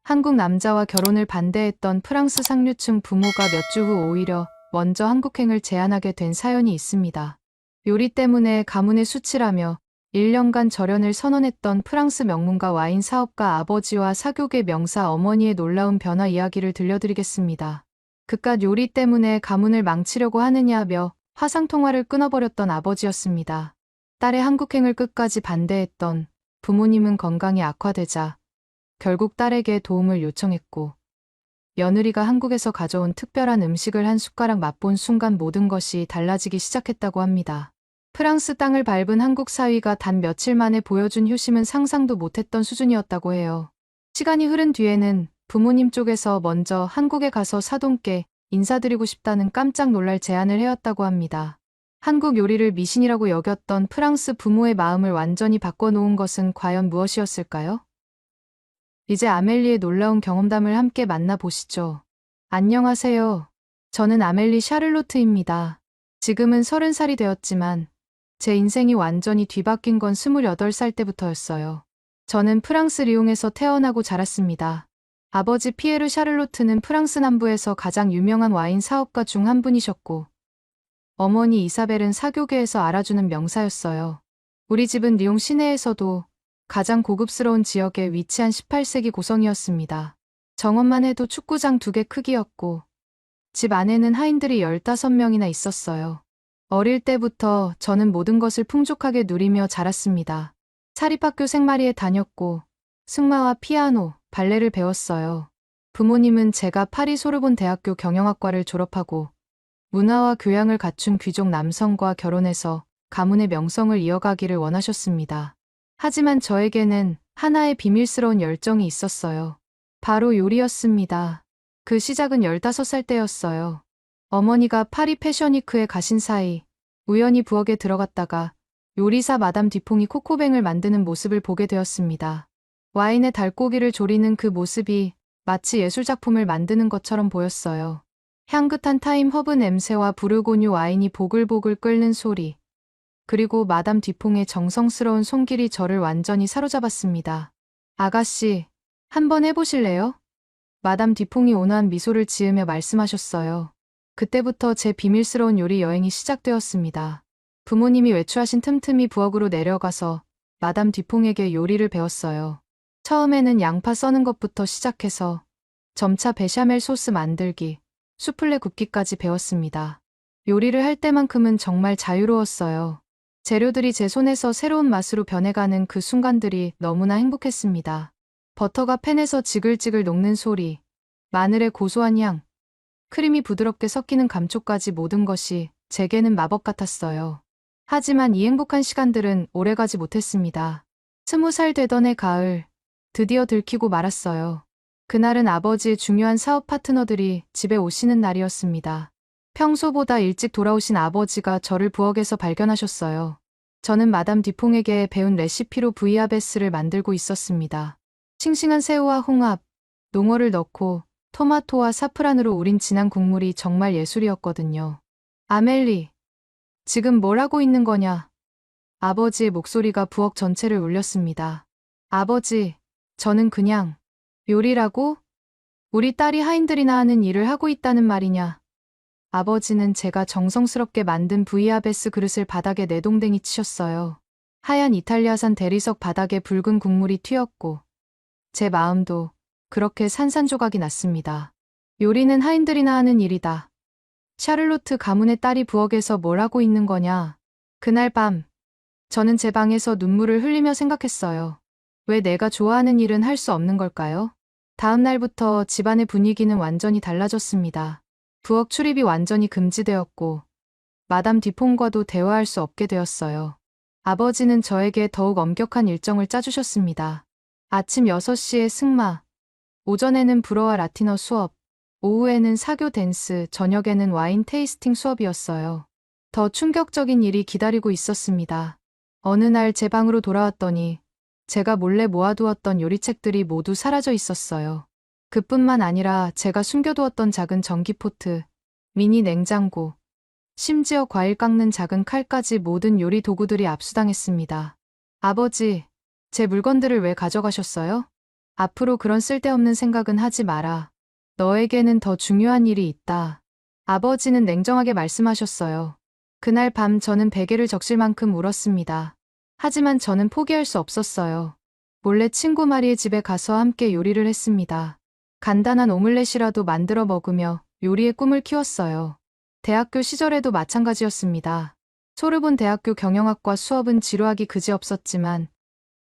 한국 남자와 결혼을 반대했던 프랑스 상류층 부모가 몇 주 후 오히려 먼저 한국행을 제안하게 된 사연이 있습니다. 요리 때문에 가문의 수치라며 1년간 절연을 선언했던 프랑스 명문가 와인 사업가 아버지와 사교계 명사 어머니의 놀라운 변화 이야기를 들려드리겠습니다. 그깟 요리 때문에 가문을 망치려고 하느냐며 화상통화를 끊어버렸던 아버지였습니다. 딸의 한국행을 끝까지 반대했던 부모님은 건강이 악화되자 결국 딸에게 도움을 요청했고, 며느리가 한국에서 가져온 특별한 음식을 한 숟가락 맛본 순간 모든 것이 달라지기 시작했다고 합니다. 프랑스 땅을 밟은 한국 사위가 단 며칠 만에 보여준 효심은 상상도 못했던 수준이었다고 해요. 시간이 흐른 뒤에는 부모님 쪽에서 먼저 한국에 가서 사돈께 인사드리고 싶다는 깜짝 놀랄 제안을 해왔다고 합니다. 한국 요리를 미신이라고 여겼던 프랑스 부모의 마음을 완전히 바꿔놓은 것은 과연 무엇이었을까요? 이제 아멜리의 놀라운 경험담을 함께 만나보시죠. 안녕하세요. 저는 아멜리 샤를로트입니다. 지금은 30살이 되었지만 제 인생이 완전히 뒤바뀐 건 28살 때부터였어요. 저는 프랑스 리옹에서 태어나고 자랐습니다. 아버지 피에르 샤를로트는 프랑스 남부에서 가장 유명한 와인 사업가 중 한 분이셨고, 어머니 이사벨은 사교계에서 알아주는 명사였어요. 우리 집은 리옹 시내에서도 가장 고급스러운 지역에 위치한 18세기 고성이었습니다. 정원만 해도 축구장 2개 크기였고, 집 안에는 하인들이 15명이나 있었어요. 어릴 때부터 저는 모든 것을 풍족하게 누리며 자랐습니다. 사립학교 생마리에 다녔고, 승마와 피아노, 발레를 배웠어요. 부모님은 제가 파리 소르본 대학교 경영학과를 졸업하고 문화와 교양을 갖춘 귀족 남성과 결혼해서 가문의 명성을 이어가기를 원하셨습니다. 하지만 저에게는 하나의 비밀스러운 열정이 있었어요. 바로 요리였습니다. 그 시작은 15살 때였어요. 어머니가 파리 패션위크에 가신 사이 우연히 부엌에 들어갔다가 요리사 마담 디퐁이 코코뱅을 만드는 모습을 보게 되었습니다. 와인에 달고기를 졸이는 그 모습이 마치 예술작품을 만드는 것처럼 보였어요. 향긋한 타임 허브 냄새와 부르고뉴 와인이 보글보글 끓는 소리, 그리고 마담 디퐁의 정성스러운 손길이 저를 완전히 사로잡았습니다. 아가씨, 한번 해보실래요? 마담 디퐁이 온화한 미소를 지으며 말씀하셨어요. 그때부터 제 비밀스러운 요리 여행이 시작되었습니다. 부모님이 외출하신 틈틈이 부엌으로 내려가서 마담 디퐁에게 요리를 배웠어요. 처음에는 양파 써는 것부터 시작해서 점차 베샤멜 소스 만들기, 수플레 굽기까지 배웠습니다. 요리를 할 때만큼은 정말 자유로웠어요. 재료들이 제 손에서 새로운 맛으로 변해가는 그 순간들이 너무나 행복했습니다. 버터가 팬에서 지글지글 녹는 소리, 마늘의 고소한 향, 크림이 부드럽게 섞이는 감촉까지 모든 것이 제게는 마법 같았어요. 하지만 이 행복한 시간들은 오래가지 못했습니다. 20살 되던 해 가을, 드디어 들키고 말았어요. 그날은 아버지의 중요한 사업 파트너들이 집에 오시는 날이었습니다. 평소보다 일찍 돌아오신 아버지가 저를 부엌에서 발견하셨어요. 저는 마담 디퐁에게 배운 레시피로 부이아베스를 만들고 있었습니다. 싱싱한 새우와 홍합, 농어를 넣고 토마토와 사프란으로 우린 진한 국물이 정말 예술이었거든요. 아멜리, 지금 뭘 하고 있는 거냐? 아버지의 목소리가 부엌 전체를 울렸습니다. 아버지, 저는 그냥 요리라고? 우리 딸이 하인들이나 하는 일을 하고 있다는 말이냐? 아버지는 제가 정성스럽게 만든 부이아베스 그릇을 바닥에 내동댕이 치셨어요. 하얀 이탈리아산 대리석 바닥에 붉은 국물이 튀었고 제 마음도 그렇게 산산조각이 났습니다. 요리는 하인들이나 하는 일이다. 샤를로트 가문의 딸이 부엌에서 뭘 하고 있는 거냐? 그날 밤 저는 제 방에서 눈물을 흘리며 생각했어요. 왜 내가 좋아하는 일은 할 수 없는 걸까요? 다음 날부터 집안의 분위기는 완전히 달라졌습니다. 부엌 출입이 완전히 금지되었고 마담 디퐁과도 대화할 수 없게 되었어요. 아버지는 저에게 더욱 엄격한 일정을 짜주셨습니다. 아침 6시에 승마, 오전에는 불어와 라틴어 수업, 오후에는 사교 댄스, 저녁에는 와인 테이스팅 수업이었어요. 더 충격적인 일이 기다리고 있었습니다. 어느 날 제 방으로 돌아왔더니 제가 몰래 모아두었던 요리책들이 모두 사라져 있었어요. 그뿐만 아니라 제가 숨겨두었던 작은 전기포트, 미니 냉장고, 심지어 과일 깎는 작은 칼까지 모든 요리 도구들이 압수당했습니다. 아버지, 제 물건들을 왜 가져가셨어요? 앞으로 그런 쓸데없는 생각은 하지 마라. 너에게는 더 중요한 일이 있다. 아버지는 냉정하게 말씀하셨어요. 그날 밤 저는 베개를 적실 만큼 울었습니다. 하지만 저는 포기할 수 없었어요. 몰래 친구 마리의 집에 가서 함께 요리를 했습니다. 간단한 오믈렛이라도 만들어 먹으며 요리의 꿈을 키웠어요. 대학교 시절에도 마찬가지였습니다. 소르본 대학교 경영학과 수업은 지루하기 그지없었지만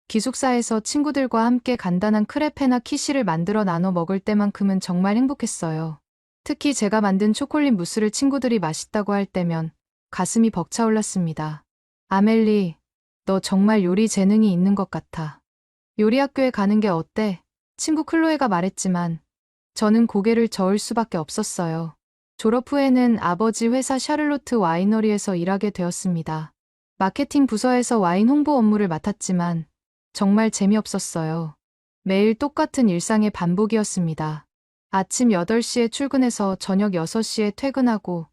기숙사에서 친구들과 함께 간단한 크레페나 키시를 만들어 나눠 먹을 때만큼은 정말 행복했어요. 특히 제가 만든 초콜릿 무스를 친구들이 맛있다고 할 때면 가슴이 벅차올랐습니다. 아멜리, 너 정말 요리 재능이 있는 것 같아. 요리 학교에 가는 게 어때? 친구 클로에가 말했지만 저는 고개를 저을 수밖에 없었어요. 졸업 후에는 아버지 회사 샤를로트 와이너리에서 일하게 되었습니다. 마케팅 부서에서 와인 홍보 업무를 맡았지만 정말 재미없었어요. 매일 똑같은 일상의 반복이었습니다. 아침 8시에 출근해서 저녁 6시에 퇴근하고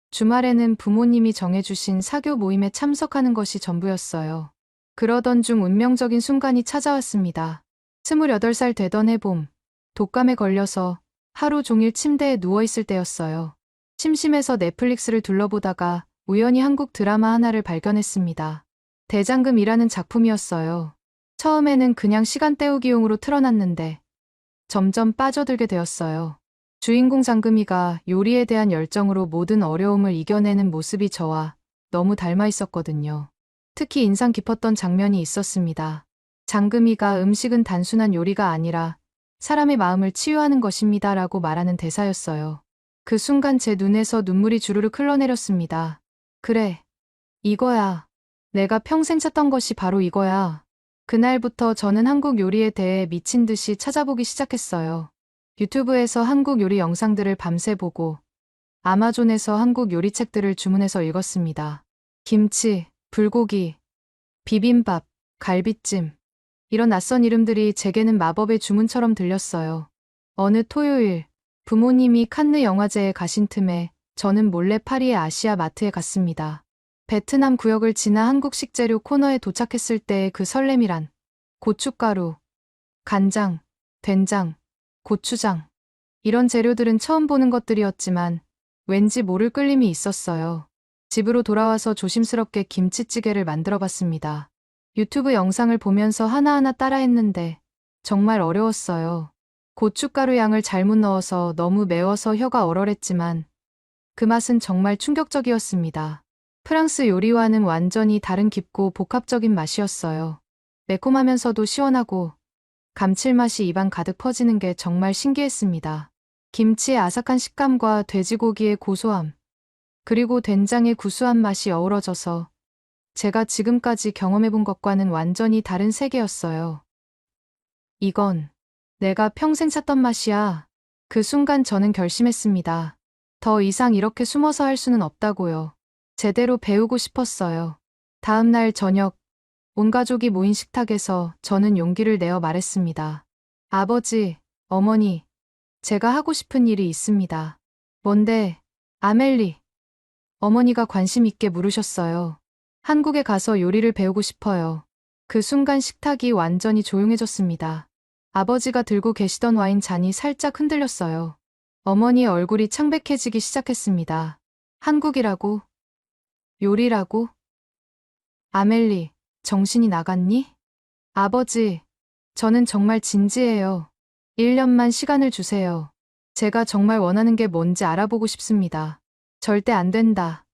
주말에는 부모님이 정해주신 사교 모임에 참석하는 것이 전부였어요. 그러던 중 운명적인 순간이 찾아왔습니다. 28살 되던 해봄, 독감에 걸려서 하루 종일 침대에 누워있을 때였어요. 심심해서 넷플릭스를 둘러보다가 우연히 한국 드라마 하나를 발견했습니다. 대장금이라는 작품이었어요. 처음에는 그냥 시간 때우기용으로 틀어놨는데 점점 빠져들게 되었어요. 주인공 장금이가 요리에 대한 열정으로 모든 어려움을 이겨내는 모습이 저와 너무 닮아 있었거든요. 특히 인상 깊었던 장면이 있었습니다. 장금이가 음식은 단순한 요리가 아니라 사람의 마음을 치유하는 것입니다 라고 말하는 대사였어요. 그 순간 제 눈에서 눈물이 주르륵 흘러내렸습니다. 그래, 이거야. 내가 평생 찾던 것이 바로 이거야. 그날부터 저는 한국 요리에 대해 미친 듯이 찾아보기 시작했어요. 유튜브에서 한국 요리 영상들을 밤새 보고 아마존에서 한국 요리책들을 주문해서 읽었습니다. 김치, 불고기, 비빔밥, 갈비찜. 이런 낯선 이름들이 제게는 마법의 주문처럼 들렸어요. 어느 토요일, 부모님이 칸느 영화제에 가신 틈에 저는 몰래 파리의 아시아 마트에 갔습니다. 베트남 구역을 지나 한국 식재료 코너에 도착했을 때의 그 설렘이란 고춧가루, 간장, 된장, 고추장. 이런 재료들은 처음 보는 것들이었지만 왠지 모를 끌림이 있었어요. 집으로 돌아와서 조심스럽게 김치찌개를 만들어 봤습니다. 유튜브 영상을 보면서 하나하나 따라했는데 정말 어려웠어요. 고춧가루 양을 잘못 넣어서 너무 매워서 혀가 얼얼했지만 그 맛은 정말 충격적이었습니다. 프랑스 요리와는 완전히 다른 깊고 복합적인 맛이었어요. 매콤하면서도 시원하고 감칠맛이 입안 가득 퍼지는 게 정말 신기했습니다. 김치의 아삭한 식감과 돼지고기의 고소함, 그리고 된장의 구수한 맛이 어우러져서 제가 지금까지 경험해본 것과는 완전히 다른 세계였어요. 이건 내가 평생 찾던 맛이야. 그 순간 저는 결심했습니다. 더 이상 이렇게 숨어서 할 수는 없다고요. 제대로 배우고 싶었어요. 다음 날 저녁, 온 가족이 모인 식탁에서 저는 용기를 내어 말했습니다. 아버지, 어머니, 제가 하고 싶은 일이 있습니다. 뭔데? 아멜리. 어머니가 관심 있게 물으셨어요. 한국에 가서 요리를 배우고 싶어요. 그 순간 식탁이 완전히 조용해졌습니다. 아버지가 들고 계시던 와인 잔이 살짝 흔들렸어요. 어머니의 얼굴이 창백해지기 시작했습니다. 한국이라고? 요리라고? 아멜리, 정신이 나갔니? 아버지, 저는 정말 진지해요. 1년만 시간을 주세요. 제가 정말 원하는 게 뭔지 알아보고 싶습니다. 절대 안 된다.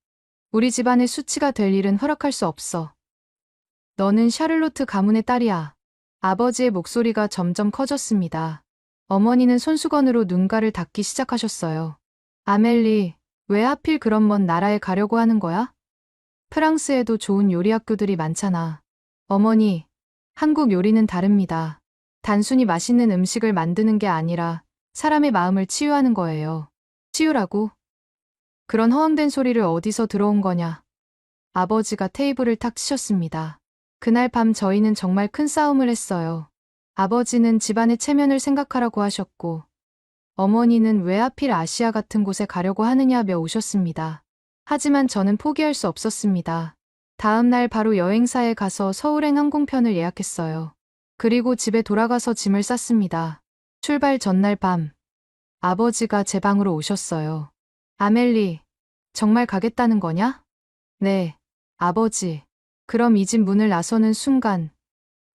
우리 집안의 수치가 될 일은 허락할 수 없어. 너는 샤를로트 가문의 딸이야. 아버지의 목소리가 점점 커졌습니다. 어머니는 손수건으로 눈가를 닦기 시작하셨어요. 아멜리, 왜 하필 그런 먼 나라에 가려고 하는 거야? 프랑스에도 좋은 요리 학교들이 많잖아. 어머니, 한국 요리는 다릅니다. 단순히 맛있는 음식을 만드는 게 아니라 사람의 마음을 치유하는 거예요. 치유라고? 그런 허황된 소리를 어디서 들어온 거냐? 아버지가 테이블을 탁 치셨습니다. 그날 밤 저희는 정말 큰 싸움을 했어요. 아버지는 집안의 체면을 생각하라고 하셨고, 어머니는 왜 하필 아시아 같은 곳에 가려고 하느냐며 우셨습니다. 하지만 저는 포기할 수 없었습니다. 다음 날 바로 여행사에 가서 서울행 항공편을 예약했어요. 그리고 집에 돌아가서 짐을 쌌습니다. 출발 전날 밤, 아버지가 제 방으로 오셨어요. 아멜리, 정말 가겠다는 거냐? 네, 아버지. 그럼 이 집 문을 나서는 순간,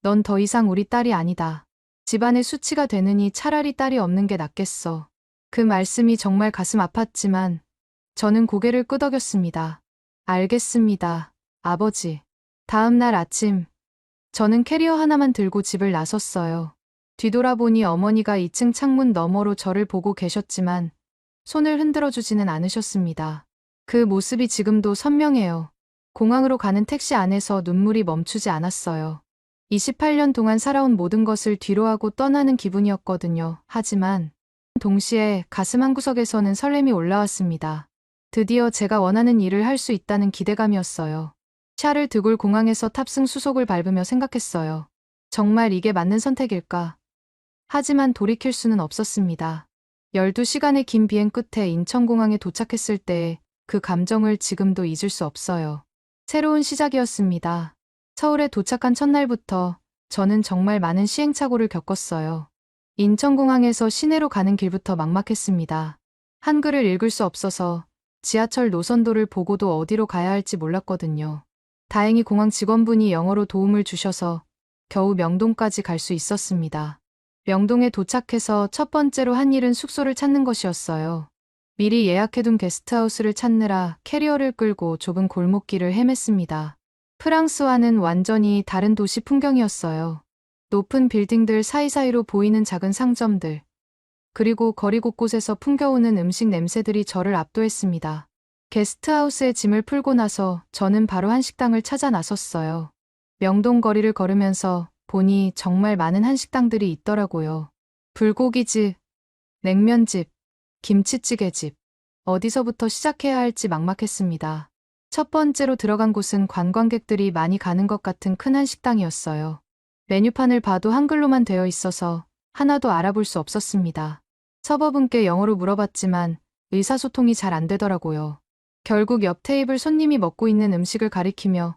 넌 더 이상 우리 딸이 아니다. 집안의 수치가 되느니 차라리 딸이 없는 게 낫겠어. 그 말씀이 정말 가슴 아팠지만, 저는 고개를 끄덕였습니다. 알겠습니다, 아버지. 다음 날 아침, 저는 캐리어 하나만 들고 집을 나섰어요. 뒤돌아보니 어머니가 2층 창문 너머로 저를 보고 계셨지만 손을 흔들어 주지는 않으셨습니다. 그 모습이 지금도 선명해요. 공항으로 가는 택시 안에서 눈물이 멈추지 않았어요. 28년 동안 살아온 모든 것을 뒤로하고 떠나는 기분이었거든요. 하지만 동시에 가슴 한구석에서는 설렘이 올라왔습니다. 드디어 제가 원하는 일을 할 수 있다는 기대감이었어요. 샤를 드골 공항에서 탑승 수속을 밟으며 생각했어요. 정말 이게 맞는 선택일까? 하지만 돌이킬 수는 없었습니다. 12시간의 긴 비행 끝에 인천공항에 도착했을 때의 그 감정을 지금도 잊을 수 없어요. 새로운 시작이었습니다. 서울에 도착한 첫날부터 저는 정말 많은 시행착오를 겪었어요. 인천공항에서 시내로 가는 길부터 막막했습니다. 한글을 읽을 수 없어서 지하철 노선도를 보고도 어디로 가야 할지 몰랐거든요. 다행히 공항 직원분이 영어로 도움을 주셔서 겨우 명동까지 갈 수 있었습니다. 명동에 도착해서 첫 번째로 한 일은 숙소를 찾는 것이었어요. 미리 예약해둔 게스트하우스를 찾느라 캐리어를 끌고 좁은 골목길을 헤맸습니다. 프랑스와는 완전히 다른 도시 풍경이었어요. 높은 빌딩들 사이사이로 보이는 작은 상점들, 그리고 거리 곳곳에서 풍겨오는 음식 냄새들이 저를 압도했습니다. 게스트하우스에 짐을 풀고 나서 저는 바로 한식당을 찾아 나섰어요. 명동 거리를 걸으면서 보니 정말 많은 한식당들이 있더라고요. 불고기집, 냉면집, 김치찌개집, 어디서부터 시작해야 할지 막막했습니다. 첫 번째로 들어간 곳은 관광객들이 많이 가는 것 같은 큰 한식당이었어요. 메뉴판을 봐도 한글로만 되어 있어서 하나도 알아볼 수 없었습니다. 서버분께 영어로 물어봤지만 의사소통이 잘 안 되더라고요. 결국 옆 테이블 손님이 먹고 있는 음식을 가리키며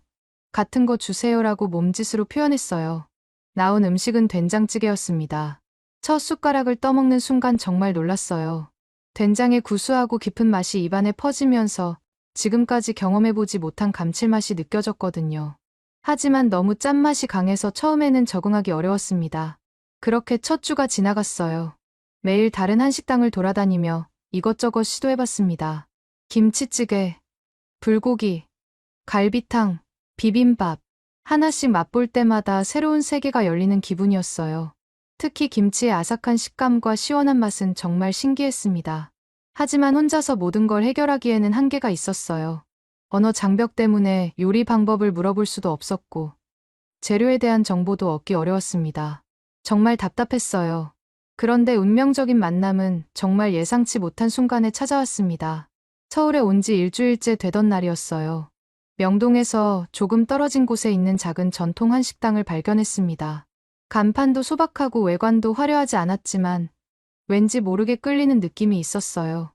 같은 거 주세요라고 몸짓으로 표현했어요. 나온 음식은 된장찌개였습니다. 첫 숟가락을 떠먹는 순간 정말 놀랐어요. 된장의 구수하고 깊은 맛이 입안에 퍼지면서 지금까지 경험해보지 못한 감칠맛이 느껴졌거든요. 하지만 너무 짠맛이 강해서 처음에는 적응하기 어려웠습니다. 그렇게 첫 주가 지나갔어요. 매일 다른 한식당을 돌아다니며 이것저것 시도해봤습니다. 김치찌개, 불고기, 갈비탕, 비빔밥. 하나씩 맛볼 때마다 새로운 세계가 열리는 기분이었어요. 특히 김치의 아삭한 식감과 시원한 맛은 정말 신기했습니다. 하지만 혼자서 모든 걸 해결하기에는 한계가 있었어요. 언어 장벽 때문에 요리 방법을 물어볼 수도 없었고, 재료에 대한 정보도 얻기 어려웠습니다. 정말 답답했어요. 그런데 운명적인 만남은 정말 예상치 못한 순간에 찾아왔습니다. 서울에 온 지 일주일째 되던 날이었어요. 명동에서 조금 떨어진 곳에 있는 작은 전통 한식당을 발견했습니다. 간판도 소박하고 외관도 화려하지 않았지만 왠지 모르게 끌리는 느낌이 있었어요.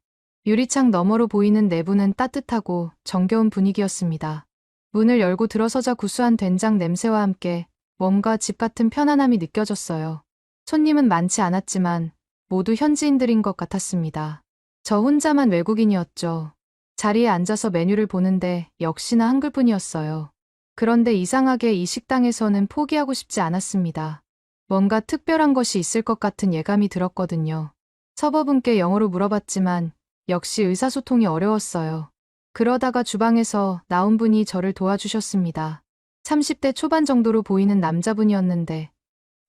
유리창 너머로 보이는 내부는 따뜻하고 정겨운 분위기였습니다. 문을 열고 들어서자 구수한 된장 냄새와 함께 뭔가 집 같은 편안함이 느껴졌어요. 손님은 많지 않았지만 모두 현지인들인 것 같았습니다. 저 혼자만 외국인이었죠. 자리에 앉아서 메뉴를 보는데 역시나 한글뿐이었어요. 그런데 이상하게 이 식당에서는 포기하고 싶지 않았습니다. 뭔가 특별한 것이 있을 것 같은 예감이 들었거든요. 서버분께 영어로 물어봤지만 역시 의사소통이 어려웠어요. 그러다가 주방에서 나온 분이 저를 도와주셨습니다. 30대 초반 정도로 보이는 남자분이었는데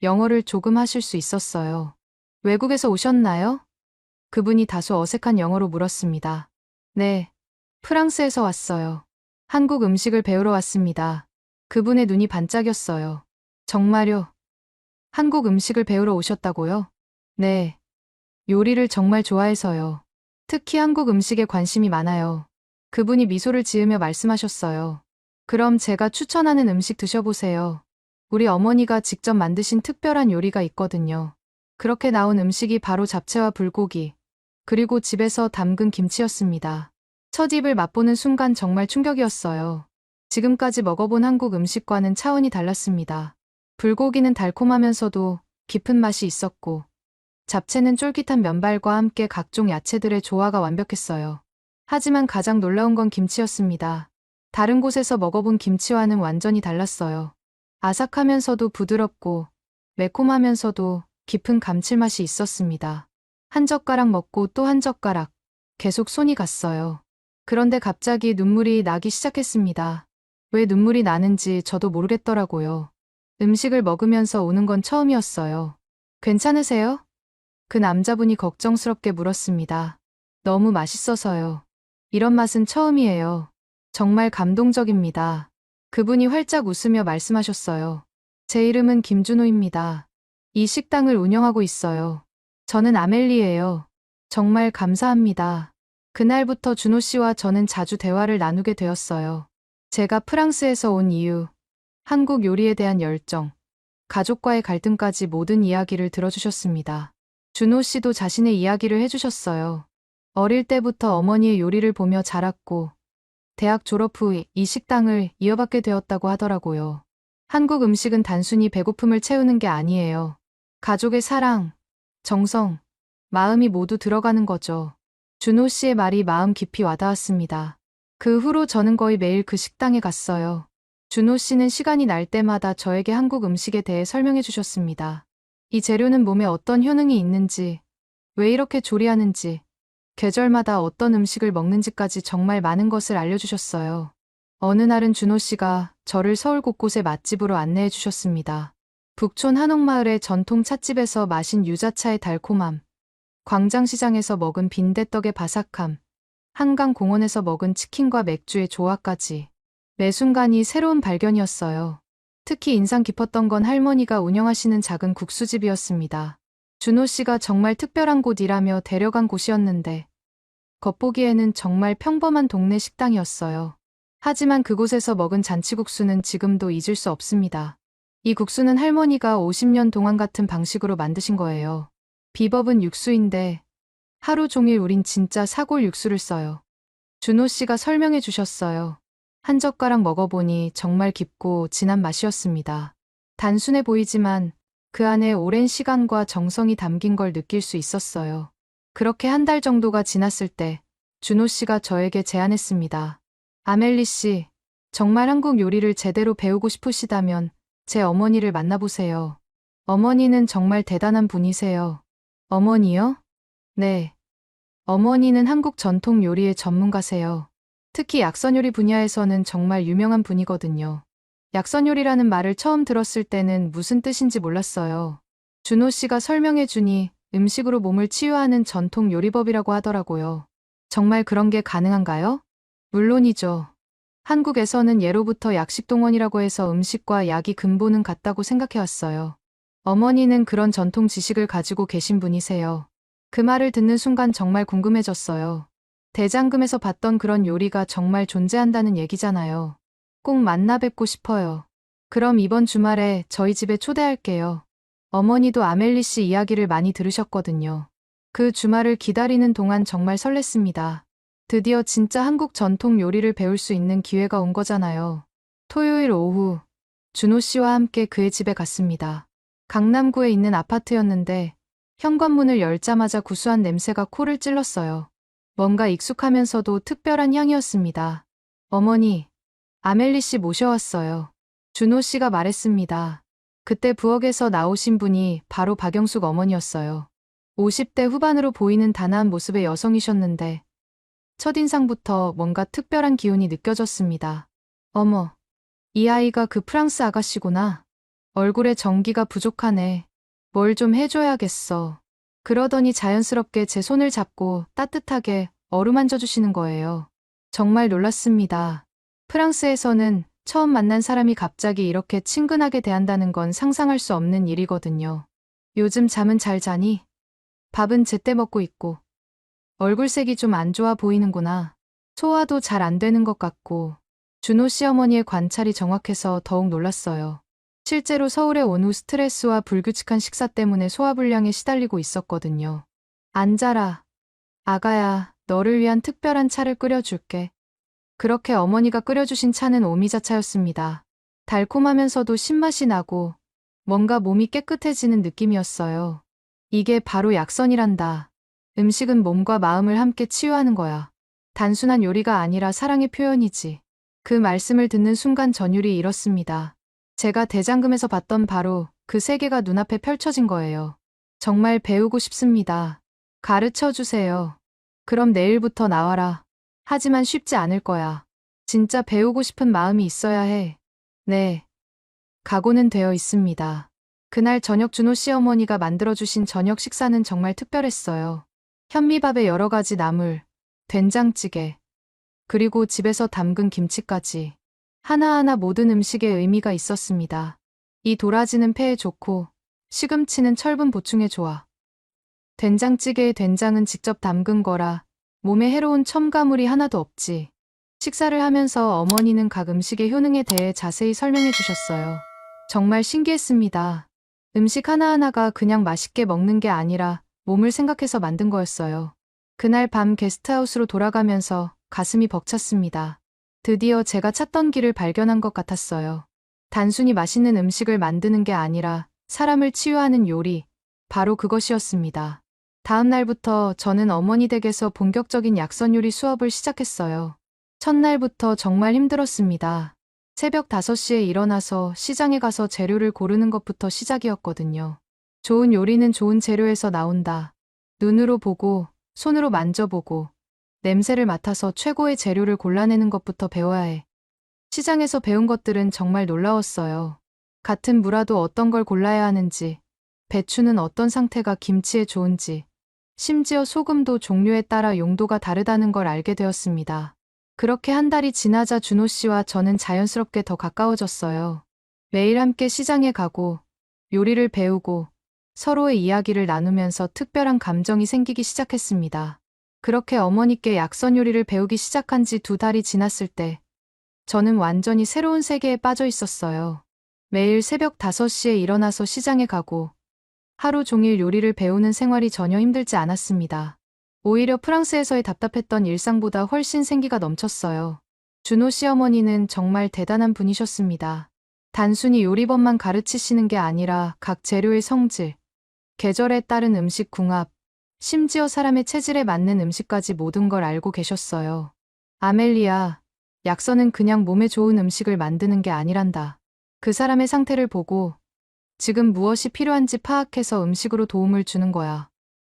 영어를 조금 하실 수 있었어요. 외국에서 오셨나요? 그분이 다소 어색한 영어로 물었습니다. 네, 프랑스에서 왔어요. 한국 음식을 배우러 왔습니다. 그분의 눈이 반짝였어요. 정말요? 한국 음식을 배우러 오셨다고요? 네, 요리를 정말 좋아해서요. 특히 한국 음식에 관심이 많아요. 그분이 미소를 지으며 말씀하셨어요. 그럼 제가 추천하는 음식 드셔보세요. 우리 어머니가 직접 만드신 특별한 요리가 있거든요. 그렇게 나온 음식이 바로 잡채와 불고기, 그리고 집에서 담근 김치였습니다. 첫 입을 맛보는 순간 정말 충격이었어요. 지금까지 먹어본 한국 음식과는 차원이 달랐습니다. 불고기는 달콤하면서도 깊은 맛이 있었고, 잡채는 쫄깃한 면발과 함께 각종 야채들의 조화가 완벽했어요. 하지만 가장 놀라운 건 김치였습니다. 다른 곳에서 먹어본 김치와는 완전히 달랐어요. 아삭하면서도 부드럽고, 매콤하면서도 깊은 감칠맛이 있었습니다. 한 젓가락 먹고 또 한 젓가락, 계속 손이 갔어요. 그런데 갑자기 눈물이 나기 시작했습니다. 왜 눈물이 나는지 저도 모르겠더라고요. 음식을 먹으면서 우는 건 처음이었어요. 괜찮으세요? 그 남자분이 걱정스럽게 물었습니다. 너무 맛있어서요. 이런 맛은 처음이에요. 정말 감동적입니다. 그분이 활짝 웃으며 말씀하셨어요. 제 이름은 김준호입니다. 이 식당을 운영하고 있어요. 저는 아멜리예요. 정말 감사합니다. 그날부터 준호 씨와 저는 자주 대화를 나누게 되었어요. 제가 프랑스에서 온 이유, 한국 요리에 대한 열정, 가족과의 갈등까지 모든 이야기를 들어주셨습니다. 준호 씨도 자신의 이야기를 해주셨어요. 어릴 때부터 어머니의 요리를 보며 자랐고, 대학 졸업 후 이 식당을 이어받게 되었다고 하더라고요. 한국 음식은 단순히 배고픔을 채우는 게 아니에요. 가족의 사랑, 정성, 마음이 모두 들어가는 거죠. 준호 씨의 말이 마음 깊이 와닿았습니다. 그 후로 저는 거의 매일 그 식당에 갔어요. 준호 씨는 시간이 날 때마다 저에게 한국 음식에 대해 설명해 주셨습니다. 이 재료는 몸에 어떤 효능이 있는지, 왜 이렇게 조리하는지, 계절마다 어떤 음식을 먹는지까지 정말 많은 것을 알려주셨어요. 어느 날은 준호 씨가 저를 서울 곳곳의 맛집으로 안내해 주셨습니다. 북촌 한옥마을의 전통 찻집에서 마신 유자차의 달콤함, 광장시장에서 먹은 빈대떡의 바삭함, 한강공원에서 먹은 치킨과 맥주의 조화까지. 매 순간이 새로운 발견이었어요. 특히 인상 깊었던 건 할머니가 운영하시는 작은 국수집이었습니다. 준호 씨가 정말 특별한 곳이라며 데려간 곳이었는데, 겉보기에는 정말 평범한 동네 식당이었어요. 하지만 그곳에서 먹은 잔치국수는 지금도 잊을 수 없습니다. 이 국수는 할머니가 50년 동안 같은 방식으로 만드신 거예요. 비법은 육수인데, 하루 종일 우린 진짜 사골 육수를 써요. 준호 씨가 설명해 주셨어요. 한 젓가락 먹어보니 정말 깊고 진한 맛이었습니다. 단순해 보이지만 그 안에 오랜 시간과 정성이 담긴 걸 느낄 수 있었어요. 그렇게 한 달 정도가 지났을 때 준호 씨가 저에게 제안했습니다. 아멜리 씨, 정말 한국 요리를 제대로 배우고 싶으시다면 제 어머니를 만나보세요. 어머니는 정말 대단한 분이세요. 어머니요? 네. 어머니는 한국 전통 요리의 전문가세요. 특히 약선 요리 분야에서는 정말 유명한 분이거든요. 약선 요리라는 말을 처음 들었을 때는 무슨 뜻인지 몰랐어요. 준호 씨가 설명해 주니 음식으로 몸을 치유하는 전통 요리법이라고 하더라고요. 정말 그런 게 가능한가요? 물론이죠. 한국에서는 예로부터 약식동원이라고 해서 음식과 약이 근본은 같다고 생각해왔어요. 어머니는 그런 전통 지식을 가지고 계신 분이세요. 그 말을 듣는 순간 정말 궁금해졌어요. 대장금에서 봤던 그런 요리가 정말 존재한다는 얘기잖아요. 꼭 만나 뵙고 싶어요. 그럼 이번 주말에 저희 집에 초대할게요. 어머니도 아멜리 씨 이야기를 많이 들으셨거든요. 그 주말을 기다리는 동안 정말 설렜습니다. 드디어 진짜 한국 전통 요리를 배울 수 있는 기회가 온 거잖아요. 토요일 오후, 준호 씨와 함께 그의 집에 갔습니다. 강남구에 있는 아파트였는데 현관문을 열자마자 구수한 냄새가 코를 찔렀어요. 뭔가 익숙하면서도 특별한 향이었습니다. 어머니, 아멜리 씨 모셔왔어요. 준호 씨가 말했습니다. 그때 부엌에서 나오신 분이 바로 박영숙 어머니였어요. 50대 후반으로 보이는 단아한 모습의 여성이셨는데 첫인상부터 뭔가 특별한 기운이 느껴졌습니다. 어머, 이 아이가 그 프랑스 아가씨구나. 얼굴에 정기가 부족하네. 뭘 좀 해줘야겠어. 그러더니 자연스럽게 제 손을 잡고 따뜻하게 어루만져 주시는 거예요. 정말 놀랐습니다. 프랑스에서는 처음 만난 사람이 갑자기 이렇게 친근하게 대한다는 건 상상할 수 없는 일이거든요. 요즘 잠은 잘 자니? 밥은 제때 먹고 있고. 얼굴색이 좀 안 좋아 보이는구나. 소화도 잘 안 되는 것 같고. 준호 씨 어머니의 관찰이 정확해서 더욱 놀랐어요. 실제로 서울에 온 후 스트레스와 불규칙한 식사 때문에 소화불량에 시달리고 있었거든요. 앉아라. 아가야, 너를 위한 특별한 차를 끓여줄게. 그렇게 어머니가 끓여주신 차는 오미자차였습니다. 달콤하면서도 신맛이 나고 뭔가 몸이 깨끗해지는 느낌이었어요. 이게 바로 약선이란다. 음식은 몸과 마음을 함께 치유하는 거야. 단순한 요리가 아니라 사랑의 표현이지. 그 말씀을 듣는 순간 전율이 일었습니다. 제가 대장금에서 봤던 바로 그 세계가 눈앞에 펼쳐진 거예요. 정말 배우고 싶습니다. 가르쳐 주세요. 그럼 내일부터 나와라. 하지만 쉽지 않을 거야. 진짜 배우고 싶은 마음이 있어야 해. 네. 각오는 되어 있습니다. 그날 저녁 준호 씨 어머니가 만들어주신 저녁 식사는 정말 특별했어요. 현미밥에 여러 가지 나물, 된장찌개, 그리고 집에서 담근 김치까지. 하나하나 모든 음식에 의미가 있었습니다. 이 도라지는 폐에 좋고, 시금치는 철분 보충에 좋아. 된장찌개의 된장은 직접 담근 거라 몸에 해로운 첨가물이 하나도 없지. 식사를 하면서 어머니는 각 음식의 효능에 대해 자세히 설명해 주셨어요. 정말 신기했습니다. 음식 하나하나가 그냥 맛있게 먹는 게 아니라 몸을 생각해서 만든 거였어요. 그날 밤 게스트하우스로 돌아가면서 가슴이 벅찼습니다. 드디어 제가 찾던 길을 발견한 것 같았어요. 단순히 맛있는 음식을 만드는 게 아니라 사람을 치유하는 요리, 바로 그것이었습니다. 다음 날부터 저는 어머니 댁에서 본격적인 약선 요리 수업을 시작했어요. 첫날부터 정말 힘들었습니다. 새벽 5시에 일어나서 시장에 가서 재료를 고르는 것부터 시작이었거든요. 좋은 요리는 좋은 재료에서 나온다. 눈으로 보고, 손으로 만져보고, 냄새를 맡아서 최고의 재료를 골라내는 것부터 배워야 해. 시장에서 배운 것들은 정말 놀라웠어요. 같은 무라도 어떤 걸 골라야 하는지, 배추는 어떤 상태가 김치에 좋은지, 심지어 소금도 종류에 따라 용도가 다르다는 걸 알게 되었습니다. 그렇게 한 달이 지나자 준호 씨와 저는 자연스럽게 더 가까워졌어요. 매일 함께 시장에 가고, 요리를 배우고, 서로의 이야기를 나누면서 특별한 감정이 생기기 시작했습니다. 그렇게 어머니께 약선 요리를 배우기 시작한 지 2달이 지났을 때, 저는 완전히 새로운 세계에 빠져 있었어요. 매일 새벽 5시에 일어나서 시장에 가고, 하루 종일 요리를 배우는 생활이 전혀 힘들지 않았습니다. 오히려 프랑스에서의 답답했던 일상보다 훨씬 생기가 넘쳤어요. 준호 씨 어머니는 정말 대단한 분이셨습니다. 단순히 요리법만 가르치시는 게 아니라 각 재료의 성질, 계절에 따른 음식 궁합, 심지어 사람의 체질에 맞는 음식까지 모든 걸 알고 계셨어요. 아멜리아, 약선은 그냥 몸에 좋은 음식을 만드는 게 아니란다. 그 사람의 상태를 보고 지금 무엇이 필요한지 파악해서 음식으로 도움을 주는 거야.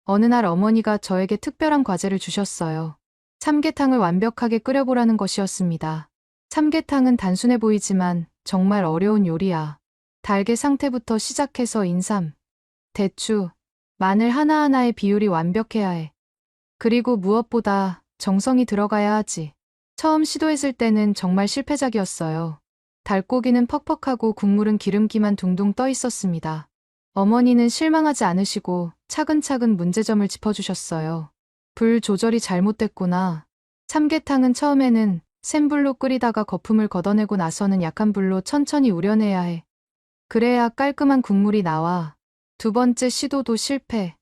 어느 날 어머니가 저에게 특별한 과제를 주셨어요. 삼계탕을 완벽하게 끓여보라는 것이었습니다. 삼계탕은 단순해 보이지만 정말 어려운 요리야. 달걀 상태부터 시작해서 인삼, 대추, 마늘 하나하나의 비율이 완벽해야 해. 그리고 무엇보다 정성이 들어가야 하지. 처음 시도했을 때는 정말 실패작이었어요. 닭고기는 퍽퍽하고 국물은 기름기만 둥둥 떠 있었습니다. 어머니는 실망하지 않으시고 차근차근 문제점을 짚어주셨어요. 불 조절이 잘못됐구나. 삼계탕은 처음에는 센 불로 끓이다가 거품을 걷어내고 나서는 약한 불로 천천히 우려내야 해. 그래야 깔끔한 국물이 나와. 2번째 시도도 실패.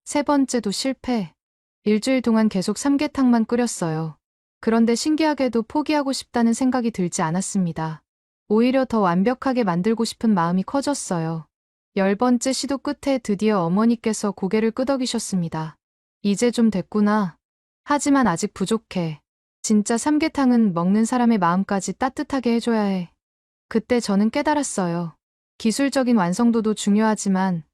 3번째도 실패. 일주일 동안 계속 삼계탕만 끓였어요. 그런데 신기하게도 포기하고 싶다는 생각이 들지 않았습니다. 오히려 더 완벽하게 만들고 싶은 마음이 커졌어요. 10번째 시도 끝에 드디어 어머니께서 고개를 끄덕이셨습니다. 이제 좀 됐구나. 하지만 아직 부족해. 진짜 삼계탕은 먹는 사람의 마음까지 따뜻하게 해줘야 해. 그때 저는 깨달았어요. 기술적인 완성도도 중요하지만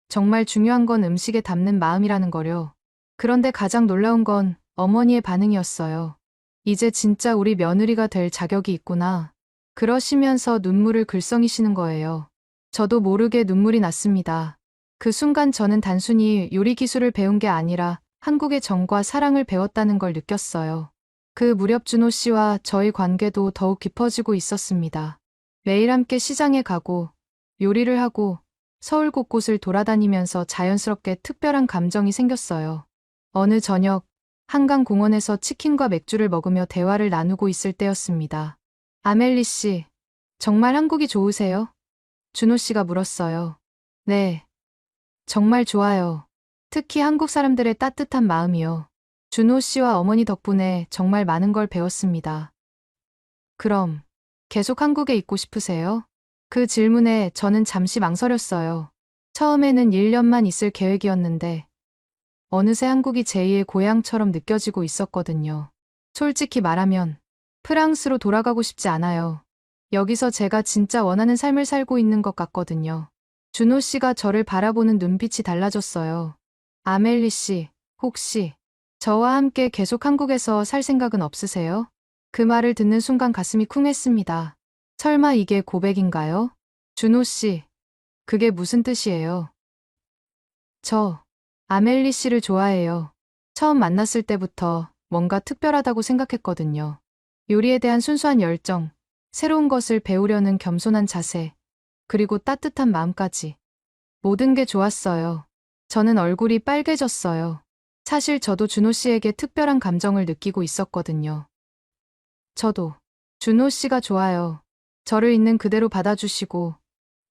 정말 중요한 건 음식에 담는 마음이라는 거요. 그런데 가장 놀라운 건 어머니의 반응이었어요. 이제 진짜 우리 며느리가 될 자격이 있구나. 그러시면서 눈물을 글썽이시는 거예요. 저도 모르게 눈물이 났습니다. 그 순간 저는 단순히 요리 기술을 배운 게 아니라 한국의 정과 사랑을 배웠다는 걸 느꼈어요. 그 무렵 준호 씨와 저의 관계도 더욱 깊어지고 있었습니다. 매일 함께 시장에 가고 요리를 하고 서울 곳곳을 돌아다니면서 자연스럽게 특별한 감정이 생겼어요. 어느 저녁 한강공원에서 치킨과 맥주를 먹으며 대화를 나누고 있을 때였습니다. 아멜리 씨, 정말 한국이 좋으세요? 준호 씨가 물었어요. 네, 정말 좋아요. 특히 한국 사람들의 따뜻한 마음이요. 준호 씨와 어머니 덕분에 정말 많은 걸 배웠습니다. 그럼 계속 한국에 있고 싶으세요? 그 질문에 저는 잠시 망설였어요. 처음에는 1년만 있을 계획이었는데 어느새 한국이 제2의 고향처럼 느껴지고 있었거든요. 솔직히 말하면 프랑스로 돌아가고 싶지 않아요. 여기서 제가 진짜 원하는 삶을 살고 있는 것 같거든요. 준호 씨가 저를 바라보는 눈빛이 달라졌어요. 아멜리 씨, 혹시 저와 함께 계속 한국에서 살 생각은 없으세요? 그 말을 듣는 순간 가슴이 쿵했습니다. 설마 이게 고백인가요? 준호 씨, 그게 무슨 뜻이에요? 저, 아멜리 씨를 좋아해요. 처음 만났을 때부터 뭔가 특별하다고 생각했거든요. 요리에 대한 순수한 열정, 새로운 것을 배우려는 겸손한 자세, 그리고 따뜻한 마음까지. 모든 게 좋았어요. 저는 얼굴이 빨개졌어요. 사실 저도 준호 씨에게 특별한 감정을 느끼고 있었거든요. 저도 준호 씨가 좋아요. 저를 있는 그대로 받아주시고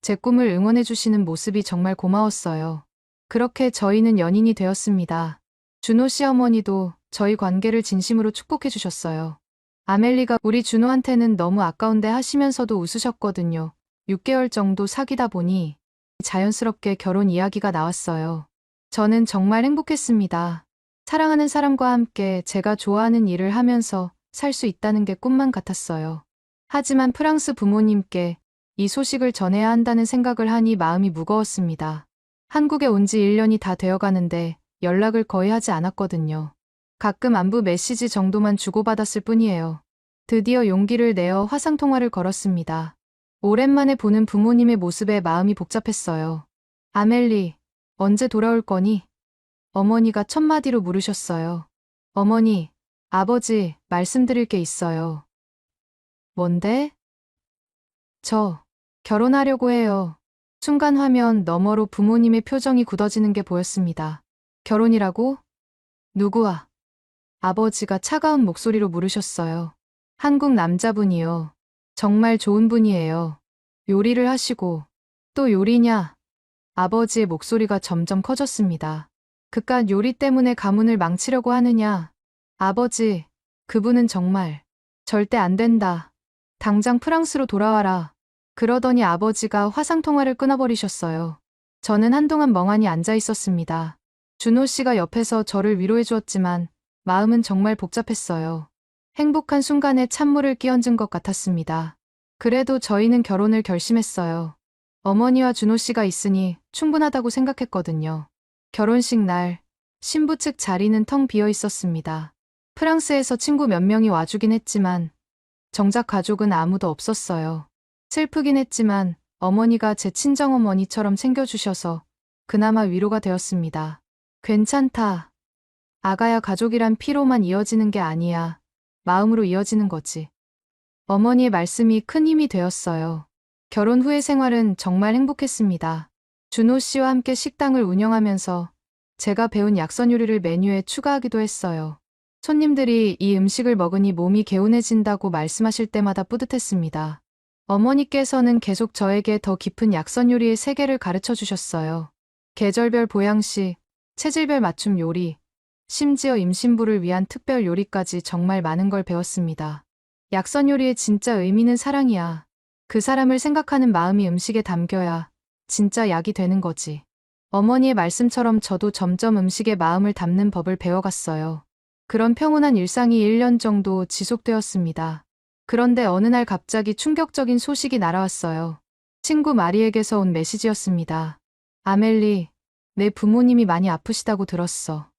제 꿈을 응원해주시는 모습이 정말 고마웠어요. 그렇게 저희는 연인이 되었습니다. 준호 씨 어머니도 저희 관계를 진심으로 축복해주셨어요. 아멜리가 우리 준호한테는 너무 아까운데 하시면서도 웃으셨거든요. 6개월 정도 사귀다 보니 자연스럽게 결혼 이야기가 나왔어요. 저는 정말 행복했습니다. 사랑하는 사람과 함께 제가 좋아하는 일을 하면서 살 수 있다는 게 꿈만 같았어요. 하지만 프랑스 부모님께 이 소식을 전해야 한다는 생각을 하니 마음이 무거웠습니다. 한국에 온 지 1년이 다 되어 가는데 연락을 거의 하지 않았거든요. 가끔 안부 메시지 정도만 주고받았을 뿐이에요. 드디어 용기를 내어 화상통화를 걸었습니다. 오랜만에 보는 부모님의 모습에 마음이 복잡했어요. 아멜리, 언제 돌아올 거니? 어머니가 첫마디로 물으셨어요. 어머니, 아버지, 말씀드릴 게 있어요. 뭔데? 저, 결혼하려고 해요. 순간 화면 너머로 부모님의 표정이 굳어지는 게 보였습니다. 결혼이라고? 누구와? 아버지가 차가운 목소리로 물으셨어요. 한국 남자분이요. 정말 좋은 분이에요. 요리를 하시고, 또 요리냐? 아버지의 목소리가 점점 커졌습니다. 그깟 요리 때문에 가문을 망치려고 하느냐? 아버지, 그분은 정말 절대 안 된다. 당장 프랑스로 돌아와라. 그러더니 아버지가 화상통화를 끊어버리셨어요. 저는 한동안 멍하니 앉아 있었습니다. 준호 씨가 옆에서 저를 위로해 주었지만 마음은 정말 복잡했어요. 행복한 순간에 찬물을 끼얹은 것 같았습니다. 그래도 저희는 결혼을 결심했어요. 어머니와 준호 씨가 있으니 충분하다고 생각했거든요. 결혼식 날, 신부 측 자리는 텅 비어 있었습니다. 프랑스에서 친구 몇 명이 와주긴 했지만 정작 가족은 아무도 없었어요. 슬프긴 했지만 어머니가 제 친정어머니처럼 챙겨주셔서 그나마 위로가 되었습니다. 괜찮다. 아가야, 가족이란 피로만 이어지는 게 아니야. 마음으로 이어지는 거지. 어머니의 말씀이 큰 힘이 되었어요. 결혼 후의 생활은 정말 행복했습니다. 준호 씨와 함께 식당을 운영하면서 제가 배운 약선 요리를 메뉴에 추가하기도 했어요. 손님들이 이 음식을 먹으니 몸이 개운해진다고 말씀하실 때마다 뿌듯했습니다. 어머니께서는 계속 저에게 더 깊은 약선 요리의 세계를 가르쳐 주셨어요. 계절별 보양식, 체질별 맞춤 요리, 심지어 임신부를 위한 특별 요리까지 정말 많은 걸 배웠습니다. 약선 요리의 진짜 의미는 사랑이야. 그 사람을 생각하는 마음이 음식에 담겨야 진짜 약이 되는 거지. 어머니의 말씀처럼 저도 점점 음식에 마음을 담는 법을 배워갔어요. 그런 평온한 일상이 1년 정도 지속되었습니다. 그런데 어느 날 갑자기 충격적인 소식이 날아왔어요. 친구 마리에게서 온 메시지였습니다. 아멜리, 내 부모님이 많이 아프시다고 들었어.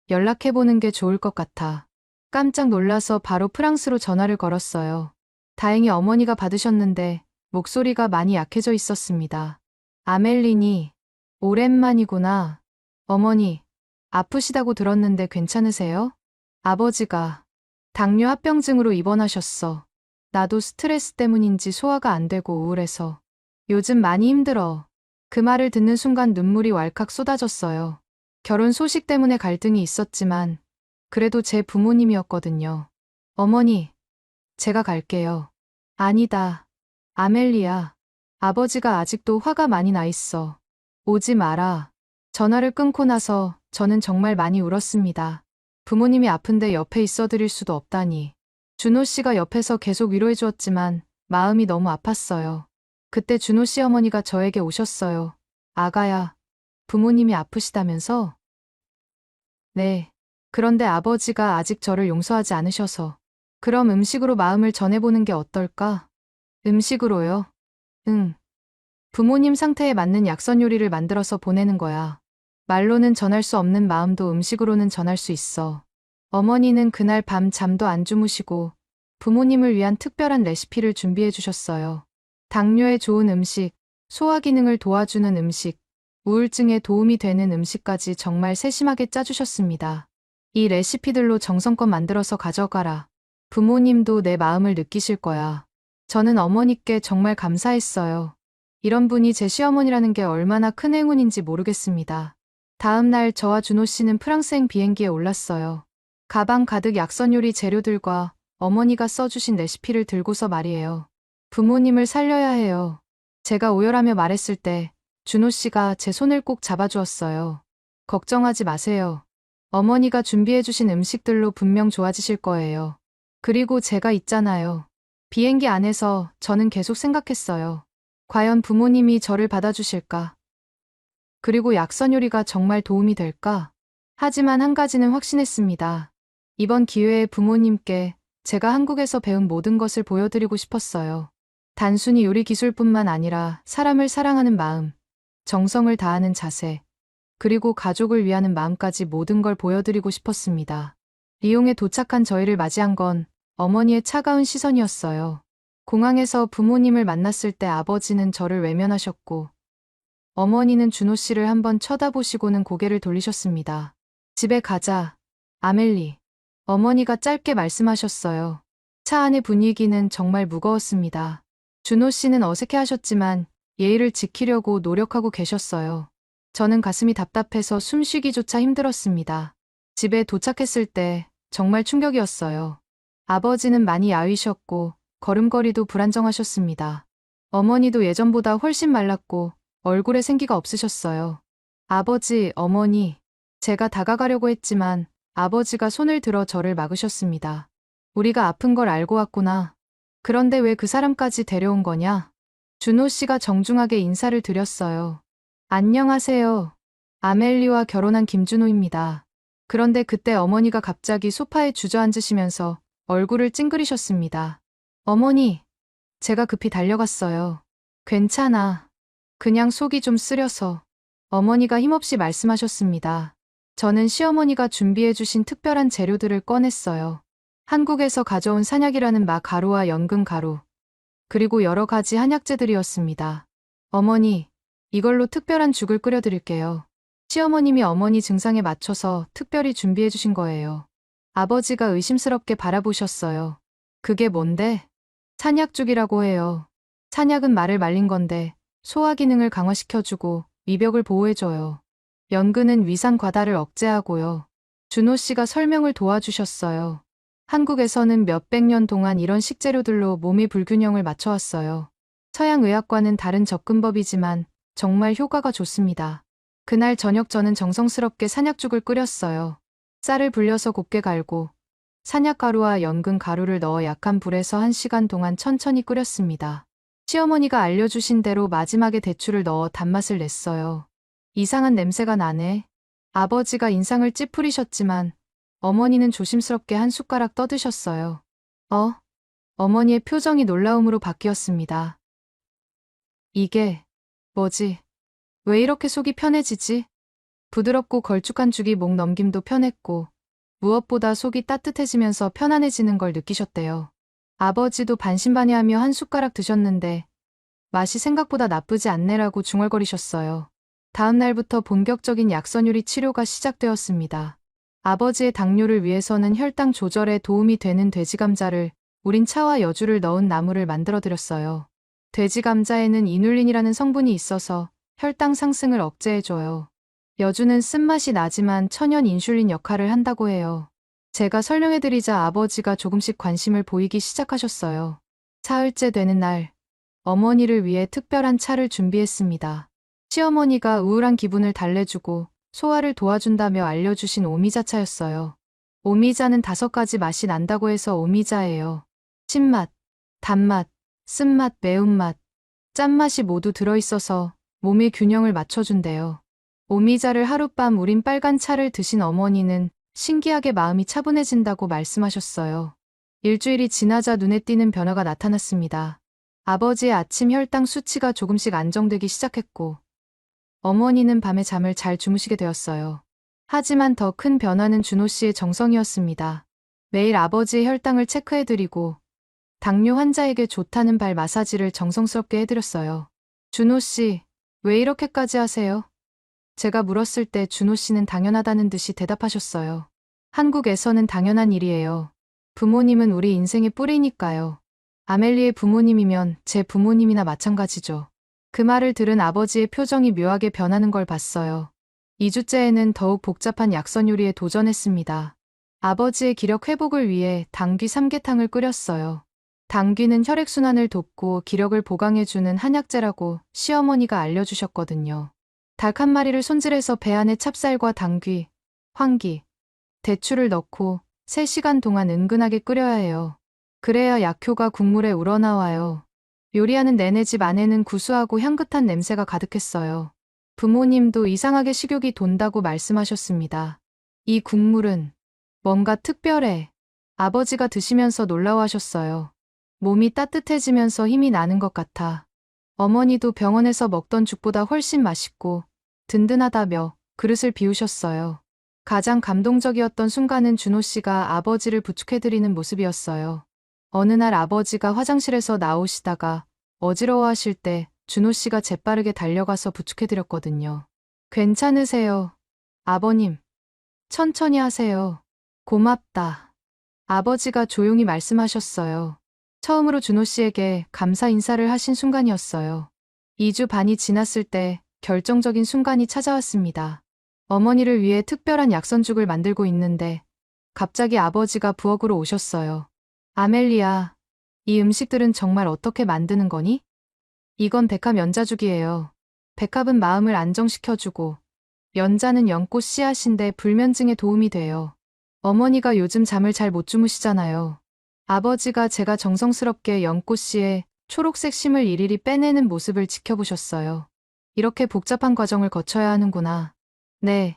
연락해보는 게 좋을 것 같아. 깜짝 놀라서 바로 프랑스로 전화를 걸었어요. 다행히 어머니가 받으셨는데 목소리가 많이 약해져 있었습니다. 아멜리니, 오랜만이구나. 어머니, 아프시다고 들었는데 괜찮으세요? 아버지가 당뇨 합병증으로 입원하셨어. 나도 스트레스 때문인지 소화가 안 되고 우울해서 요즘 많이 힘들어. 그 말을 듣는 순간 눈물이 왈칵 쏟아졌어요. 결혼 소식 때문에 갈등이 있었지만 그래도 제 부모님이었거든요. 어머니, 제가 갈게요. 아니다. 아멜리야. 아버지가 아직도 화가 많이 나 있어. 오지 마라. 전화를 끊고 나서 저는 정말 많이 울었습니다. 부모님이 아픈데 옆에 있어드릴 수도 없다니. 준호 씨가 옆에서 계속 위로해 주었지만 마음이 너무 아팠어요. 그때 준호 씨 어머니가 저에게 오셨어요. 아가야, 부모님이 아프시다면서? 네. 그런데 아버지가 아직 저를 용서하지 않으셔서. 그럼 음식으로 마음을 전해보는 게 어떨까? 음식으로요? 응. 부모님 상태에 맞는 약선 요리를 만들어서 보내는 거야. 말로는 전할 수 없는 마음도 음식으로는 전할 수 있어. 어머니는 그날 밤 잠도 안 주무시고 부모님을 위한 특별한 레시피를 준비해 주셨어요. 당뇨에 좋은 음식, 소화 기능을 도와주는 음식, 우울증에 도움이 되는 음식까지 정말 세심하게 짜주셨습니다. 이 레시피들로 정성껏 만들어서 가져가라. 부모님도 내 마음을 느끼실 거야. 저는 어머니께 정말 감사했어요. 이런 분이 제 시어머니라는 게 얼마나 큰 행운인지 모르겠습니다. 다음 날 저와 준호 씨는 프랑스행 비행기에 올랐어요. 가방 가득 약선 요리 재료들과 어머니가 써주신 레시피를 들고서 말이에요. 부모님을 살려야 해요. 제가 오열하며 말했을 때 준호 씨가 제 손을 꼭 잡아주었어요. 걱정하지 마세요. 어머니가 준비해주신 음식들로 분명 좋아지실 거예요. 그리고 제가 있잖아요. 비행기 안에서 저는 계속 생각했어요. 과연 부모님이 저를 받아주실까? 그리고 약선 요리가 정말 도움이 될까? 하지만 한 가지는 확신했습니다. 이번 기회에 부모님께 제가 한국에서 배운 모든 것을 보여드리고 싶었어요. 단순히 요리 기술뿐만 아니라 사람을 사랑하는 마음, 정성을 다하는 자세, 그리고 가족을 위하는 마음까지 모든 걸 보여드리고 싶었습니다. 리옹에 도착한 저희를 맞이한 건 어머니의 차가운 시선이었어요. 공항에서 부모님을 만났을 때 아버지는 저를 외면하셨고 어머니는 준호 씨를 한번 쳐다보시고는 고개를 돌리셨습니다. 집에 가자, 아멜리. 어머니가 짧게 말씀하셨어요. 차 안의 분위기는 정말 무거웠습니다. 준호 씨는 어색해하셨지만 예의를 지키려고 노력하고 계셨어요. 저는 가슴이 답답해서 숨쉬기조차 힘들었습니다. 집에 도착했을 때 정말 충격이었어요. 아버지는 많이 야위셨고 걸음걸이도 불안정하셨습니다. 어머니도 예전보다 훨씬 말랐고 얼굴에 생기가 없으셨어요. 아버지, 어머니, 제가 다가가려고 했지만 아버지가 손을 들어 저를 막으셨습니다. 우리가 아픈 걸 알고 왔구나. 그런데 왜 그 사람까지 데려온 거냐? 준호 씨가 정중하게 인사를 드렸어요. 안녕하세요. 아멜리와 결혼한 김준호입니다. 그런데 그때 어머니가 갑자기 소파에 주저앉으시면서 얼굴을 찡그리셨습니다. 어머니, 제가 급히 달려갔어요. 괜찮아. 그냥 속이 좀 쓰려서. 어머니가 힘없이 말씀하셨습니다. 저는 시어머니가 준비해주신 특별한 재료들을 꺼냈어요. 한국에서 가져온 산약이라는 마 가루와 연근 가루, 그리고 여러 가지 한약재들이었습니다. 어머니, 이걸로 특별한 죽을 끓여드릴게요. 시어머님이 어머니 증상에 맞춰서 특별히 준비해주신 거예요. 아버지가 의심스럽게 바라보셨어요. 그게 뭔데? 산약죽이라고 해요. 산약은 말을 말린 건데 소화 기능을 강화시켜주고 위벽을 보호해줘요. 연근은 위산 과다를 억제하고요. 준호 씨가 설명을 도와주셨어요. 한국에서는 몇백 년 동안 이런 식재료들로 몸의 불균형을 맞춰왔어요. 서양의학과는 다른 접근법이지만 정말 효과가 좋습니다. 그날 저녁 저는 정성스럽게 산약죽을 끓였어요. 쌀을 불려서 곱게 갈고 산약가루와 연근 가루를 넣어 약한 불에서 1시간 동안 천천히 끓였습니다. 시어머니가 알려주신 대로 마지막에 대추를 넣어 단맛을 냈어요. 이상한 냄새가 나네. 아버지가 인상을 찌푸리셨지만 어머니는 조심스럽게 한 숟가락 떠드셨어요. 어머니의 표정이 놀라움으로 바뀌었습니다. 이게 뭐지? 왜 이렇게 속이 편해지지? 부드럽고 걸쭉한 죽이 목 넘김도 편했고 무엇보다 속이 따뜻해지면서 편안해지는 걸 느끼셨대요. 아버지도 반신반의하며 한 숟가락 드셨는데 맛이 생각보다 나쁘지 않네라고 중얼거리셨어요. 다음 날부터 본격적인 약선요리 치료가 시작되었습니다. 아버지의 당뇨를 위해서는 혈당 조절에 도움이 되는 돼지감자를 우린 차와 여주를 넣은 나물을 만들어드렸어요. 돼지감자에는 이눌린이라는 성분이 있어서 혈당 상승을 억제해줘요. 여주는 쓴맛이 나지만 천연 인슐린 역할을 한다고 해요. 제가 설명해드리자 아버지가 조금씩 관심을 보이기 시작하셨어요. 사흘째 되는 날, 어머니를 위해 특별한 차를 준비했습니다. 시어머니가 우울한 기분을 달래주고 소화를 도와준다며 알려주신 오미자차였어요. 오미자는 5가지 맛이 난다고 해서 오미자예요. 신맛, 단맛, 쓴맛, 매운맛. 짠맛이 모두 들어있어서 몸의 균형을 맞춰준대요. 오미자를 하룻밤 우린 빨간 차를 드신 어머니는 신기하게 마음이 차분해진다고 말씀하셨어요. 일주일이 지나자 눈에 띄는 변화가 나타났습니다. 아버지의 아침 혈당 수치가 조금씩 안정되기 시작했고, 어머니는 밤에 잠을 잘 주무시게 되었어요. 하지만 더 큰 변화는 준호 씨의 정성이었습니다. 매일 아버지의 혈당을 체크해드리고, 당뇨 환자에게 좋다는 발 마사지를 정성스럽게 해드렸어요. 준호 씨, 왜 이렇게까지 하세요? 제가 물었을 때 준호 씨는 당연하다는 듯이 대답하셨어요. 한국에서는 당연한 일이에요. 부모님은 우리 인생의 뿌리니까요. 아멜리의 부모님이면 제 부모님이나 마찬가지죠. 그 말을 들은 아버지의 표정이 묘하게 변하는 걸 봤어요. 2주째에는 더욱 복잡한 약선 요리에 도전했습니다. 아버지의 기력 회복을 위해 당귀 삼계탕을 끓였어요. 당귀는 혈액순환을 돕고 기력을 보강해주는 한약재라고 시어머니가 알려주셨거든요. 닭 한 마리를 손질해서 배 안에 찹쌀과 당귀, 황기, 대추를 넣고 3시간 동안 은근하게 끓여야 해요. 그래야 약효가 국물에 우러나와요. 요리하는 내내 집 안에는 구수하고 향긋한 냄새가 가득했어요. 부모님도 이상하게 식욕이 돈다고 말씀하셨습니다. 이 국물은 뭔가 특별해. 아버지가 드시면서 놀라워하셨어요. 몸이 따뜻해지면서 힘이 나는 것 같아. 어머니도 병원에서 먹던 죽보다 훨씬 맛있고 든든하다며 그릇을 비우셨어요. 가장 감동적이었던 순간은 준호 씨가 아버지를 부축해드리는 모습이었어요. 어느 날 아버지가 화장실에서 나오시다가 어지러워하실 때 준호 씨가 재빠르게 달려가서 부축해드렸거든요. 괜찮으세요? 아버님, 천천히 하세요. 고맙다. 아버지가 조용히 말씀하셨어요. 처음으로 준호 씨에게 감사 인사를 하신 순간이었어요. 2주 반이 지났을 때 결정적인 순간이 찾아왔습니다. 어머니를 위해 특별한 약선죽을 만들고 있는데 갑자기 아버지가 부엌으로 오셨어요. 아멜리아, 이 음식들은 정말 어떻게 만드는 거니? 이건 백합 연자죽이에요. 백합은 마음을 안정시켜주고 연자는 연꽃 씨앗인데 불면증에 도움이 돼요. 어머니가 요즘 잠을 잘 못 주무시잖아요. 아버지가 제가 정성스럽게 연꽃씨의 초록색 심을 일일이 빼내는 모습을 지켜보셨어요. 이렇게 복잡한 과정을 거쳐야 하는구나. 네.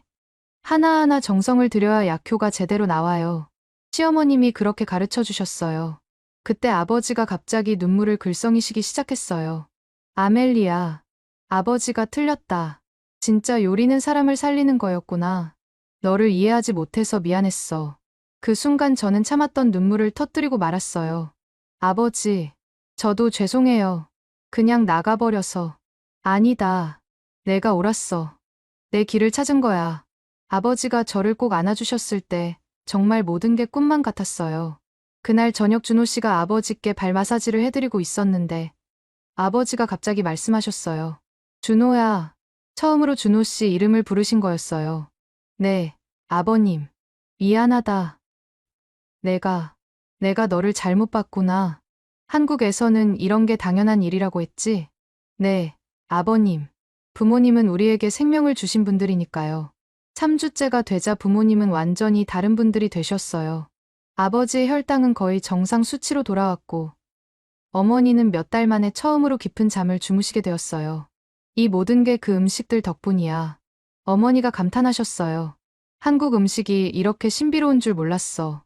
하나하나 정성을 들여야 약효가 제대로 나와요. 시어머님이 그렇게 가르쳐 주셨어요. 그때 아버지가 갑자기 눈물을 글썽이시기 시작했어요. 아멜리아, 아버지가 틀렸다. 진짜 요리는 사람을 살리는 거였구나. 너를 이해하지 못해서 미안했어. 그 순간 저는 참았던 눈물을 터뜨리고 말았어요. 아버지, 저도 죄송해요. 그냥 나가버려서. 아니다. 내가 옳았어. 내 길을 찾은 거야. 아버지가 저를 꼭 안아주셨을 때 정말 모든 게 꿈만 같았어요. 그날 저녁 준호 씨가 아버지께 발 마사지를 해드리고 있었는데 아버지가 갑자기 말씀하셨어요. 준호야. 처음으로 준호 씨 이름을 부르신 거였어요. 네, 아버님. 미안하다. 내가 너를 잘못 봤구나. 한국에서는 이런 게 당연한 일이라고 했지? 네, 아버님. 부모님은 우리에게 생명을 주신 분들이니까요. 3주째가 되자 부모님은 완전히 다른 분들이 되셨어요. 아버지의 혈당은 거의 정상 수치로 돌아왔고, 어머니는 몇 달 만에 처음으로 깊은 잠을 주무시게 되었어요. 이 모든 게 그 음식들 덕분이야. 어머니가 감탄하셨어요. 한국 음식이 이렇게 신비로운 줄 몰랐어.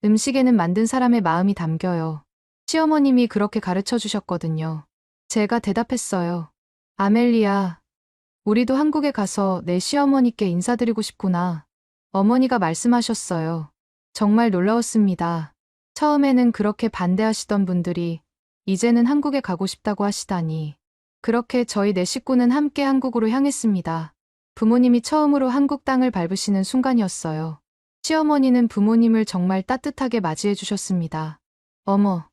음식에는 만든 사람의 마음이 담겨요. 시어머님이 그렇게 가르쳐 주셨거든요. 제가 대답했어요. 아멜리아, 우리도 한국에 가서 내 시어머니께 인사드리고 싶구나. 어머니가 말씀하셨어요. 정말 놀라웠습니다. 처음에는 그렇게 반대하시던 분들이 이제는 한국에 가고 싶다고 하시다니. 그렇게 저희 네 식구는 함께 한국으로 향했습니다. 부모님이 처음으로 한국 땅을 밟으시는 순간이었어요. 시어머니는 부모님을 정말 따뜻하게 맞이해 주셨습니다. 어머,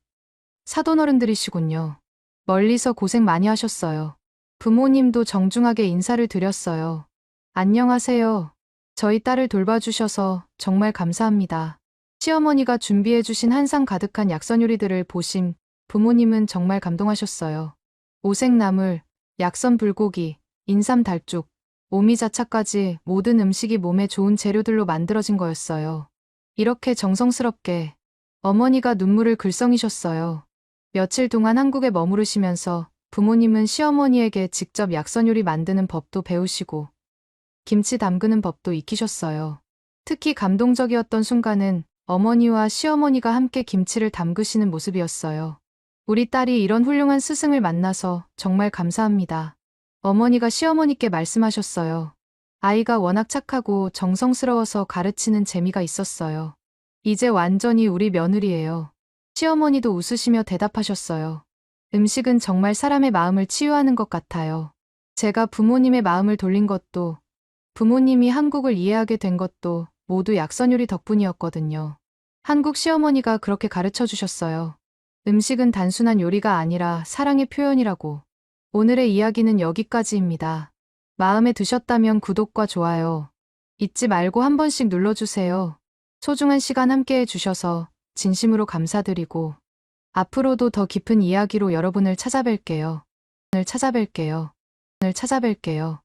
사돈어른들이시군요. 멀리서 고생 많이 하셨어요. 부모님도 정중하게 인사를 드렸어요. 안녕하세요. 저희 딸을 돌봐주셔서 정말 감사합니다. 시어머니가 준비해 주신 한상 가득한 약선 요리들을 보신 부모님은 정말 감동하셨어요. 오색나물, 약선 불고기, 인삼 달쭉, 오미자차까지 모든 음식이 몸에 좋은 재료들로 만들어진 거였어요. 이렇게 정성스럽게 어머니가 눈물을 글썽이셨어요. 며칠 동안 한국에 머무르시면서 부모님은 시어머니에게 직접 약선 요리 만드는 법도 배우시고 김치 담그는 법도 익히셨어요. 특히 감동적이었던 순간은 어머니와 시어머니가 함께 김치를 담그시는 모습이었어요. 우리 딸이 이런 훌륭한 스승을 만나서 정말 감사합니다. 어머니가 시어머니께 말씀하셨어요. 아이가 워낙 착하고 정성스러워서 가르치는 재미가 있었어요. 이제 완전히 우리 며느리예요. 시어머니도 웃으시며 대답하셨어요. 음식은 정말 사람의 마음을 치유하는 것 같아요. 제가 부모님의 마음을 돌린 것도, 부모님이 한국을 이해하게 된 것도 모두 약선 요리 덕분이었거든요. 한국 시어머니가 그렇게 가르쳐 주셨어요. 음식은 단순한 요리가 아니라 사랑의 표현이라고. 오늘의 이야기는 여기까지입니다. 마음에 드셨다면 구독과 좋아요 잊지 말고 한 번씩 눌러주세요. 소중한 시간 함께 해주셔서 진심으로 감사드리고 앞으로도 더 깊은 이야기로 여러분을 찾아뵐게요. 오늘 찾아뵐게요. 오늘 찾아뵐게요.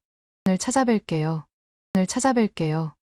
오늘 찾아뵐게요. 오늘 찾아뵐게요.